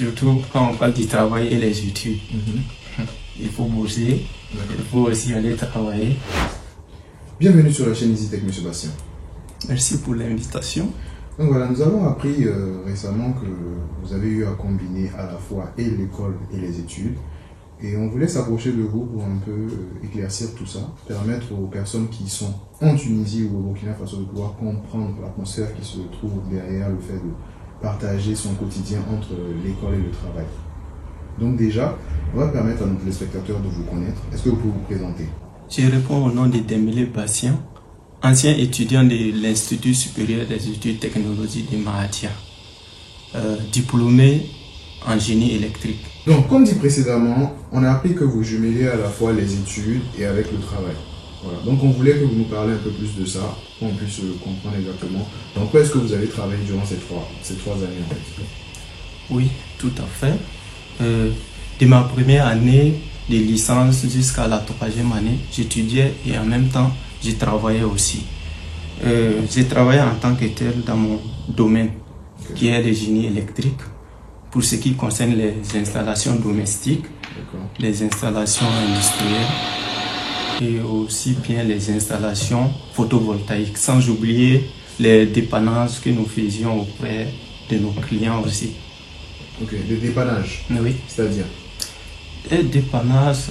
Surtout quand on parle du travail et les études. Il faut bosser, il faut aussi aller travailler. Bienvenue sur la chaîne EasyTech, M. Bastien. Merci pour l'invitation. Donc voilà, nous avons appris récemment que vous avez eu à combiner à la fois et l'école et les études. Et on voulait s'approcher de vous pour un peu éclaircir tout ça, permettre aux personnes qui sont en Tunisie ou au Burkina Faso de pouvoir comprendre l'atmosphère qui se trouve derrière le fait de partager son quotidien entre l'école et le travail. Donc déjà, on va permettre à nos téléspectateurs de vous connaître. Est-ce que vous pouvez vous présenter? Je réponds au nom de Dembélé Bastien, ancien étudiant de l'Institut supérieur des études technologiques de Mahatia, diplômé en génie électrique. Donc, comme dit précédemment, on a appris que vous jumelez à la fois les études et avec le travail. Voilà. Donc, on voulait que vous nous parliez un peu plus de ça, pour qu'on puisse comprendre exactement. Donc, où est-ce que vous avez travaillé durant ces trois années en fait? Oui, tout à fait. De ma première année de licence jusqu'à la troisième année, j'étudiais et en même temps, je travaillais aussi. J'ai travaillé en tant que tel dans mon domaine, qui est le génie électrique, pour ce qui concerne les installations domestiques, les installations industrielles et aussi bien les installations photovoltaïques, sans oublier les dépannages que nous faisions auprès de nos clients aussi. Ok, des dépannages? Oui. C'est-à-dire? Des dépannages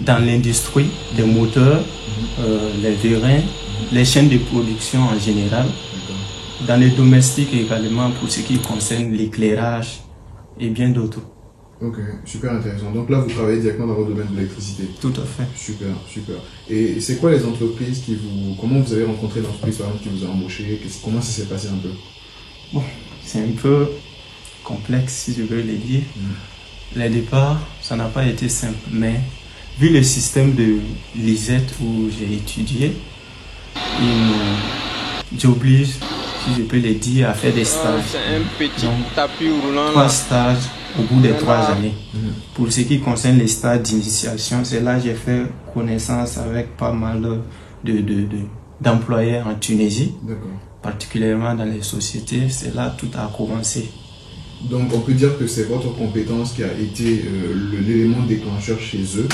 dans l'industrie, des moteurs, les vérins, les chaînes de production en général, dans les domestiques également pour ce qui concerne l'éclairage et bien d'autres. Ok, super intéressant. Donc là, vous travaillez directement dans votre domaine de l'électricité? Tout à fait. Super, super. Et c'est quoi les entreprises comment vous avez rencontré l'entreprise par exemple qui vous a embauché? Comment ça s'est passé un peu? Bon, c'est un peu complexe si je veux le dire. Les départs, ça n'a pas été simple, mais vu le système de l'ISET où j'ai étudié, j'oblige, si je peux le dire, à faire des stages. C'est un petit tapis roulant. 3 stages au bout des 3 années. Pour ce qui concerne les stages d'initiation, c'est là que j'ai fait connaissance avec pas mal d'employés en Tunisie, particulièrement dans les sociétés. C'est là que tout a commencé. Donc on peut dire que c'est votre compétence qui a été l'élément déclencheur chez eux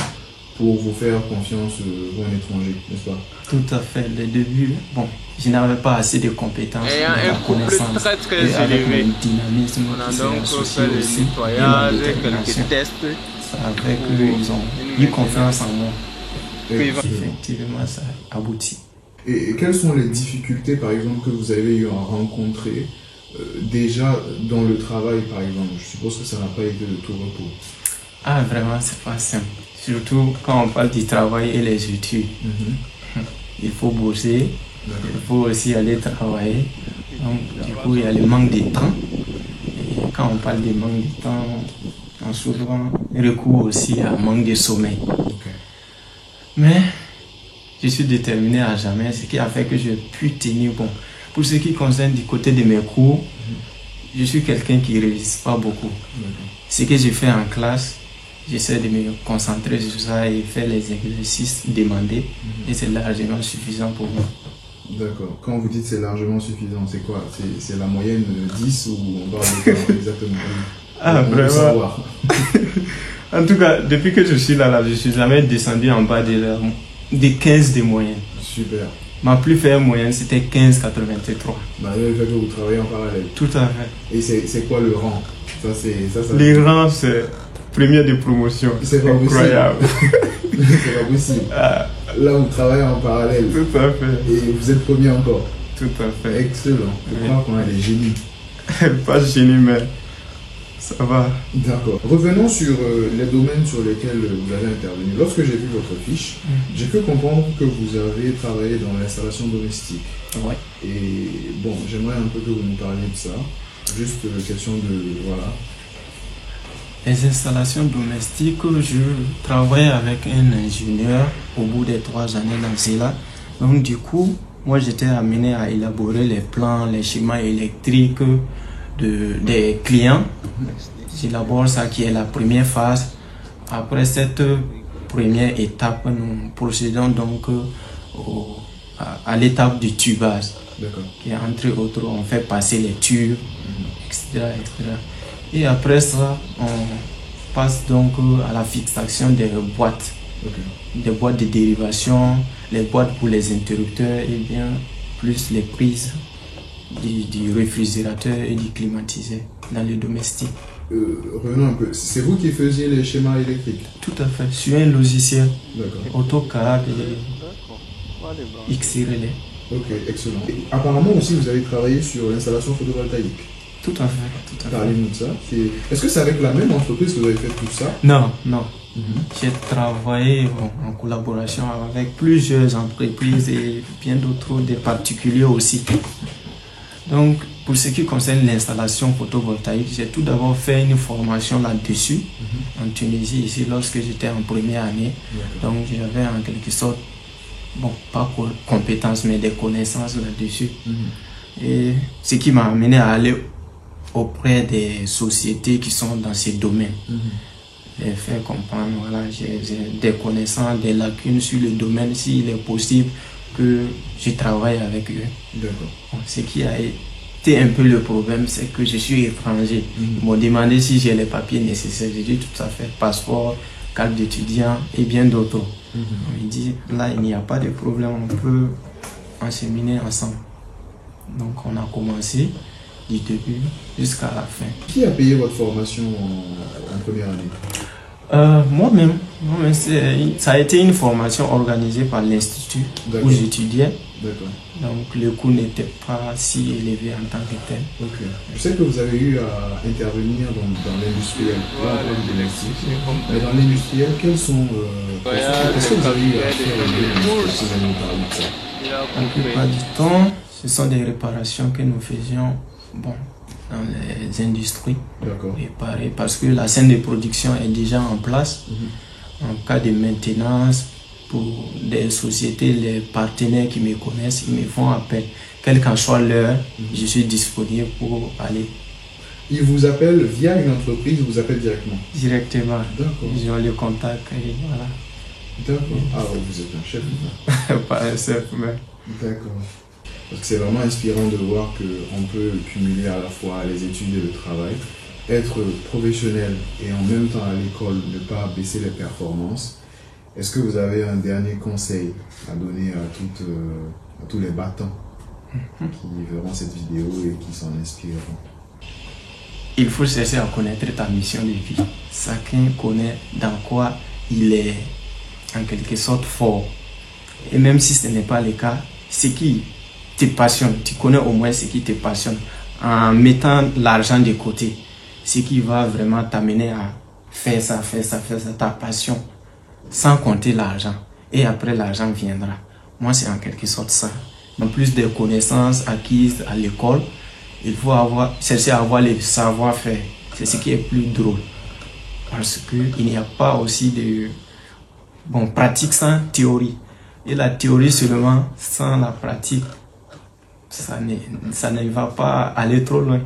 pour vous faire confiance, vous un étranger, n'est-ce pas? Tout à fait. Le début, bon, je n'avais pas assez de compétences, Et un couple très et avec élevé. mon dynamisme, On a qui s'est donc associé fait aussi, le nettoyage, et ma détermination. quelques tests. Ça a fait qu'ils ont eu confiance en moi. Et Effectivement, ça aboutit. Et quelles sont les difficultés, par exemple, que vous avez eu à rencontrer déjà dans le travail, par exemple? Je suppose que ça n'a pas été de tout repos. Ah, vraiment, c'est pas simple. Surtout quand on parle du travail et les études. Il faut bosser, il faut aussi aller travailler. Donc, du coup, il y a le manque de temps. Et quand on parle de manque de temps, on a souvent recours aussi à un manque de sommeil. Mais je suis déterminé à jamais, ce qui a fait que je puis tenir bon. Pour ce qui concerne du côté de mes cours, je suis quelqu'un qui ne révise pas beaucoup. Ce que je fais en classe, j'essaie de me concentrer sur ça et faire les exercices demandés. Et c'est largement suffisant pour moi. D'accord. Quand vous dites c'est largement suffisant, c'est quoi? C'est la moyenne 10 ou on parle de quoi exactement? Ah, vraiment. En tout cas, depuis que je suis là, je ne suis jamais descendu en bas des 15 de moyenne. Super. Ma plus faible moyenne, c'était 15,83. Malgré le fait que vous travaillez en parallèle. Tout à fait. Et c'est quoi le rang? Les rangs, c'est première de promotion. C'est pas incroyable. C'est pas possible. Là, vous travaillez en parallèle. Tout à fait. Et vous êtes premier encore. Tout à fait. Excellent. Je crois qu'on a des génies. Pas génie, mais ça va. D'accord. Revenons sur les domaines sur lesquels vous avez intervenu. Lorsque j'ai vu votre fiche, j'ai pu comprendre que vous avez travaillé dans l'installation domestique. Ouais. Et bon, j'aimerais un peu que vous nous parliez de ça. Juste question de... Voilà. Les installations domestiques, je travaille avec un ingénieur au bout des 3 années dans cela. Donc du coup, moi j'étais amené à élaborer les plans, les schémas électriques des clients. J'élabore ça qui est la première phase. Après cette première étape, nous procédons donc à l'étape du tubage. Qui est entre autres, on fait passer les tubes, etc., etc. Et après ça, on passe donc à la fixation des boîtes. Des boîtes de dérivation, les boîtes pour les interrupteurs et bien plus les prises du réfrigérateur et du climatiseur dans les domestiques. Revenons un peu, c'est vous qui faisiez les schémas électriques? Tout à fait, sur un logiciel AutoCAD et XRL. Ok, excellent. Et apparemment aussi vous avez travaillé sur l'installation photovoltaïque. Tout à fait. Parlez-nous de ça. Est-ce que c'est avec la même entreprise que vous avez fait tout ça? Non. J'ai travaillé en collaboration avec plusieurs entreprises et bien d'autres, des particuliers aussi. Donc, pour ce qui concerne l'installation photovoltaïque, j'ai tout d'abord fait une formation là-dessus, en Tunisie, ici, lorsque j'étais en première année. Donc, j'avais en quelque sorte, pas compétences, mais des connaissances là-dessus. Et ce qui m'a amené à aller auprès des sociétés qui sont dans ces domaines. Les faire comprendre, voilà, j'ai des connaissances, des lacunes sur le domaine, s'il est possible que je travaille avec eux. Bon, ce qui a été un peu le problème, c'est que je suis étranger. Ils m'ont demandé si j'ai les papiers nécessaires. J'ai dit tout à fait, passeport, carte d'étudiant et bien d'autres. On me dit, là, il n'y a pas de problème, on peut enseminer ensemble. Donc, on a commencé du début jusqu'à la fin. Qui a payé votre formation en première année? Moi-même, ça a été une formation organisée par l'Institut où j'étudiais. Donc le coût n'était pas si élevé en tant que tel. Je sais que vous avez eu à intervenir dans l'industriel, mais dans l'industriel, quels sont... Est-ce que vous avez eu à faire la plupart du temps, ce sont des réparations que nous faisions dans les industries. Réparer, parce que la chaîne de production est déjà en place. En cas de maintenance, pour des sociétés, les partenaires qui me connaissent, ils me font appel. Quelle qu'en soit l'heure, je suis disponible pour aller. Ils vous appellent via une entreprise, ils vous appellent directement? Directement. Ils ont le contact et voilà. Ah, vous êtes un chef? Pas un chef, mais... Parce que c'est vraiment inspirant de voir qu'on peut cumuler à la fois les études et le travail, être professionnel et en même temps à l'école, ne pas baisser les performances. Est-ce que vous avez un dernier conseil à donner à tous les battants qui verront cette vidéo et qui s'en inspireront? Il faut chercher à connaître ta mission de vie. Chacun connaît dans quoi il est en quelque sorte fort. Et même si ce n'est pas le cas, ce qui te passionne, tu connais au moins ce qui te passionne. En mettant l'argent de côté, ce qui va vraiment t'amener à faire ça, ta passion, sans compter l'argent. Et après, l'argent viendra. Moi, c'est en quelque sorte ça. En plus des connaissances acquises à l'école, il faut chercher à avoir le savoir-faire. C'est ce qui est plus drôle. Parce qu'il n'y a pas aussi de pratique sans théorie. Et la théorie seulement, sans la pratique, ça ne va pas aller trop loin.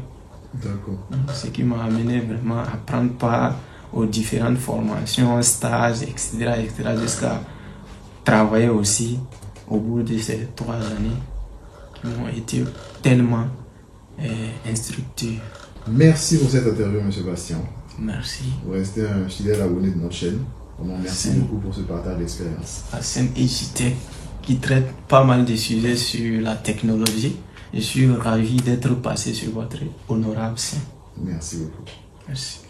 Ce qui m'a amené vraiment à prendre part aux différentes formations, stages, etc. jusqu'à travailler aussi au bout de ces 3 années qui m'ont été tellement instructives. Merci pour cette interview, M. Bastien. Merci. Vous restez un fidèle abonné de notre chaîne. Merci beaucoup pour ce partage d'expérience. La chaîne EJTech qui traite pas mal de sujets sur la technologie. Je suis ravi d'être passé sur votre honorable chaîne. Merci beaucoup. Merci.